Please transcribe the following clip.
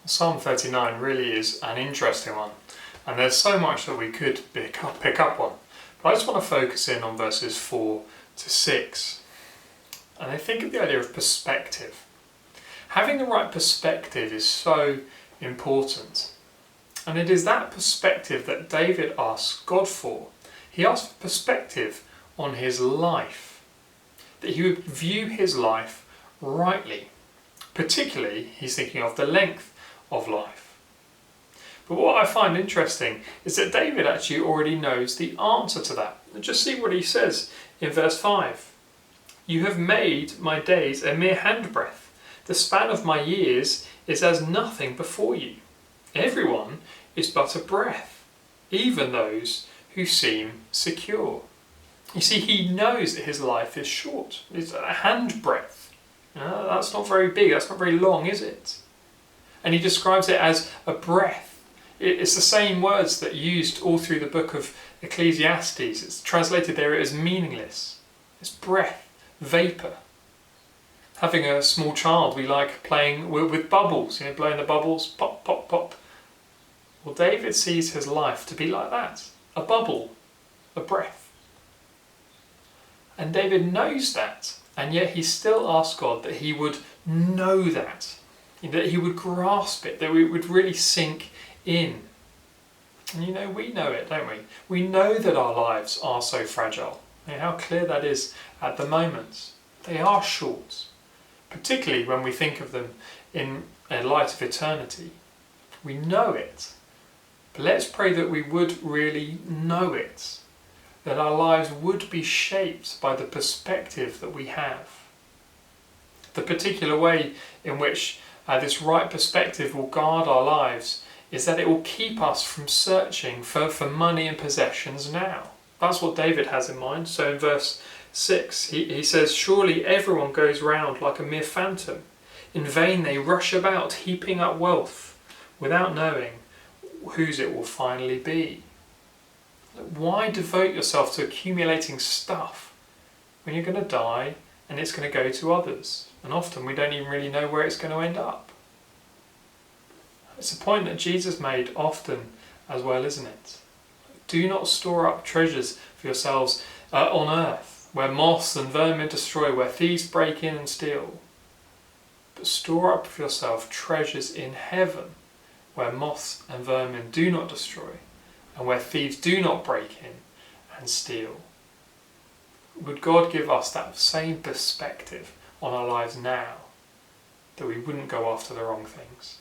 Psalm 39 really is an interesting one, and there's so much that we could pick up on. But I just want to focus in on verses 4 to 6. And I think of the idea of perspective. Having the right perspective is so important. And it is that perspective that David asks God for. He asks for perspective on his life, that he would view his life rightly. Particularly, he's thinking of the length of life. But what I find interesting is that David actually already knows the answer to that. Just see what he says in verse 5. You have made my days a mere handbreadth. The span of my years is as nothing before you. Everyone is but a breath, even those who seem secure. You see, he knows that his life is short. It's a handbreadth. That's not very big, that's not very long, is it? And he describes it as a breath. It's the same words that are used all through the book of Ecclesiastes. It's translated there as meaningless. It's breath, vapour. Having a small child, we like playing with bubbles, blowing the bubbles, pop, pop, pop. Well, David sees his life to be like that, a bubble, a breath. And David knows that, and yet he still asks God that he would know that he would grasp it, that it would really sink in. And we know it, don't we? We know that our lives are so fragile. How clear that is at the moment. They are short, particularly when we think of them in a light of eternity. We know it, but let's pray that we would really know it, that our lives would be shaped by the perspective that we have. The particular way in which this right perspective will guard our lives is that it will keep us from searching for money and possessions now. That's what David has in mind. So in verse 6, he says, surely everyone goes round like a mere phantom. In vain they rush about, heaping up wealth, without knowing whose it will finally be. Why devote yourself to accumulating stuff when you're going to die and it's going to go to others? And often we don't even really know where it's going to end up. It's a point that Jesus made often as well, isn't it? Do not store up treasures for yourselves on earth, where moths and vermin destroy, where thieves break in and steal. But store up for yourself treasures in heaven, where moths and vermin do not destroy, and where thieves do not break in and steal. Would God give us that same perspective on our lives now, that we wouldn't go after the wrong things?